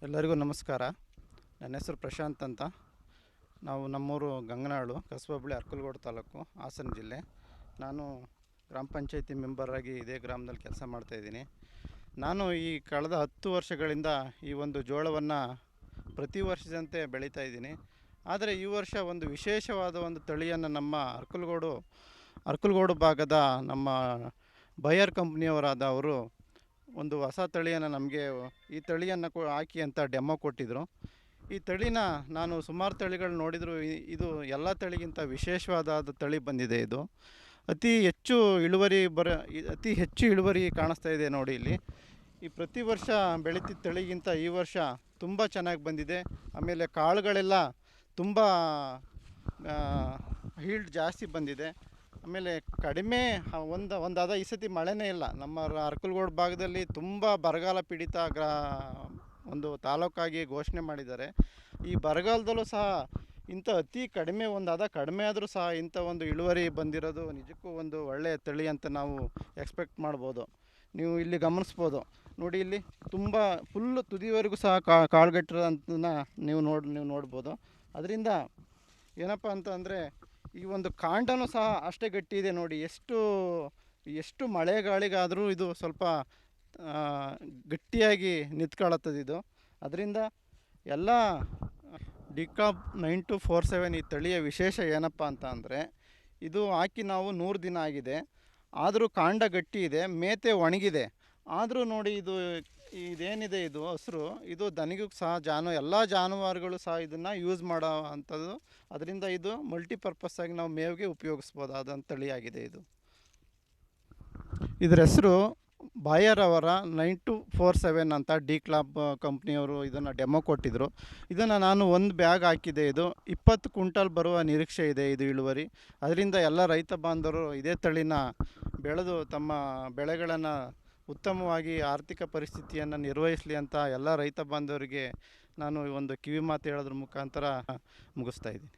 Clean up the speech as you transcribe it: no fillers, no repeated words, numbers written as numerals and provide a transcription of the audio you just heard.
ಎಲ್ಲರಿಗೂ ನಮಸ್ಕಾರ. ನನ್ನ ಹೆಸರು ಪ್ರಶಾಂತ್ ಅಂತ. ನಾವು ನಮ್ಮೂರು ಗಂಗನಾಳು, ಕಸಬಾ ಅರ್ಕಲಗೂಡು ತಾಲೂಕು, ಹಾಸನ ಜಿಲ್ಲೆ. ನಾನು ಗ್ರಾಮ ಪಂಚಾಯತಿ ಮೆಂಬರಾಗಿ ಇದೇ ಗ್ರಾಮದಲ್ಲಿ ಕೆಲಸ ಮಾಡ್ತಾಯಿದ್ದೀನಿ. ನಾನು ಈ ಕಳೆದ 10 ವರ್ಷಗಳಿಂದ ಈ ಒಂದು ಜೋಳವನ್ನು ಪ್ರತಿ ವರ್ಷದಂತೆ ಬೆಳೀತಾ ಇದ್ದೀನಿ. ಆದರೆ ಈ ವರ್ಷ ಒಂದು ವಿಶೇಷವಾದ ಒಂದು ತಳಿಯನ್ನು ನಮ್ಮ ಅರ್ಕಲಗೂಡು ಭಾಗದ ನಮ್ಮ ಬಯರ್ ಕಂಪ್ನಿಯವರಾದ ಅವರು ಒಂದು ಹೊಸ ತಳಿಯನ್ನು ನಮಗೆ ಈ ತಳಿಯನ್ನು ಹಾಕಿ ಅಂತ ಡೆಮೋ ಕೊಟ್ಟಿದ್ದರು. ಈ ತಳಿನ ನಾನು ಸುಮಾರು ತಳಿಗಳು ನೋಡಿದರೂ ಇದು ಎಲ್ಲ ತಳಿಗಿಂತ ವಿಶೇಷವಾದ ತಳಿ ಬಂದಿದೆ. ಇದು ಅತಿ ಹೆಚ್ಚು ಇಳುವರಿ ಕಾಣಿಸ್ತಾ ಇದೆ ನೋಡಿ ಇಲ್ಲಿ. ಈ ಪ್ರತಿ ವರ್ಷ ಬೆಳೀತಿದ್ದ ತಳಿಗಿಂತ ಈ ವರ್ಷ ತುಂಬ ಚೆನ್ನಾಗಿ ಬಂದಿದೆ. ಆಮೇಲೆ ಕಾಳುಗಳೆಲ್ಲ ತುಂಬ ಹೀಲ್ಡ್ ಜಾಸ್ತಿ ಬಂದಿದೆ. ಆಮೇಲೆ ಕಡಿಮೆ ಒಂದಾದ ಈ ಸತಿ ಮಳೆನೇ ಇಲ್ಲ. ನಮ್ಮ ಅರ್ಕಲಗೂಡು ಭಾಗದಲ್ಲಿ ತುಂಬ ಬರಗಾಲ ಪೀಡಿತ ಒಂದು ತಾಲೂಕಾಗಿ ಘೋಷಣೆ ಮಾಡಿದ್ದಾರೆ. ಈ ಬರಗಾಲದಲ್ಲೂ ಸಹ ಇಂಥ ಅತಿ ಕಡಿಮೆ ಕಡಿಮೆ ಆದರೂ ಸಹ ಇಂಥ ಒಂದು ಇಳುವರಿ ಬಂದಿರೋದು ನಿಜಕ್ಕೂ ಒಂದು ಒಳ್ಳೆಯ ತಳಿ ಅಂತ ನಾವು ಎಕ್ಸ್ಪೆಕ್ಟ್ ಮಾಡ್ಬೋದು. ನೀವು ಇಲ್ಲಿ ಗಮನಿಸ್ಬೋದು ನೋಡಿ, ಇಲ್ಲಿ ತುಂಬ ಫುಲ್ಲು ತುದಿವರೆಗೂ ಸಹ ಕಾಳುಗಟ್ಟಿರೋದನ್ನ ನೀವು ನೋಡ್ಬೋದು. ಅದರಿಂದ ಏನಪ್ಪ ಅಂತಂದರೆ ಈ ಒಂದು ಕಾಂಡನೂ ಸಹ ಅಷ್ಟೇ ಗಟ್ಟಿ ಇದೆ ನೋಡಿ. ಎಷ್ಟು ಮಳೆಗಾಳಿಗಾದರೂ ಇದು ಸ್ವಲ್ಪ ಗಟ್ಟಿಯಾಗಿ ನಿಂತ್ಕೊಳ್ಳುತ್ತದೆ ಇದು. ಅದರಿಂದ ಎಲ್ಲ ಡಿಕಾಪ್ 9247 ಈ ತಳಿಯ ವಿಶೇಷ ಏನಪ್ಪ ಅಂತ ಅಂದರೆ, ಇದು ಹಾಕಿ ನಾವು 100 ದಿನ ಆಗಿದೆ. ಆದರೂ ಕಾಂಡ ಗಟ್ಟಿ ಇದೆ, ಮೇತೆ ಒಣಗಿದೆ. ಆದರೂ ನೋಡಿ ಇದೇನಿದೆ ಇದು ಹಸಿರು, ಇದು ದನಿಗೂ ಸಹ ಎಲ್ಲ ಜಾನುವಾರುಗಳು ಸಹ ಇದನ್ನು ಯೂಸ್ ಮಾಡೋ ಅಂಥದ್ದು. ಅದರಿಂದ ಇದು ಮಲ್ಟಿಪರ್ಪಸ್ ಆಗಿ ನಾವು ಮೇವಿಗೆ ಉಪಯೋಗಿಸ್ಬೋದಾದಂಥ ತಳಿಯಾಗಿದೆ ಇದು. ಇದರ ಹೆಸರು ಬಾಯರ್ ಅವರ 9247 ಅಂತ ಡಿಕಾಪ್ ಕಂಪ್ನಿಯವರು ಇದನ್ನು ಡೆಮೋ ಕೊಟ್ಟಿದ್ದರು. ಇದನ್ನು ನಾನು ಒಂದು ಬ್ಯಾಗ್ ಹಾಕಿದೆ. ಇದು 20 ಕ್ವಿಂಟಲ್ ಬರುವ ನಿರೀಕ್ಷೆ ಇದೆ ಇದು ಇಳುವರಿ. ಅದರಿಂದ ಎಲ್ಲ ರೈತ ಬಾಂಧವರು ಇದೇ ತಳಿನ ಬೆಳೆದು ತಮ್ಮ ಬೆಳೆಗಳನ್ನು ಉತ್ತಮವಾಗಿ ಆರ್ಥಿಕ ಪರಿಸ್ಥಿತಿಯನ್ನು ನಿರ್ವಹಿಸಲಿ ಅಂತ ಎಲ್ಲ ರೈತ ಬಾಂಧವರಿಗೆ ನಾನು ಒಂದು ಕಿವಿ ಮಾತು ಹೇಳೋದ್ರ ಮುಖಾಂತರ ಮುಗಿಸ್ತಾ ಇದ್ದೀನಿ.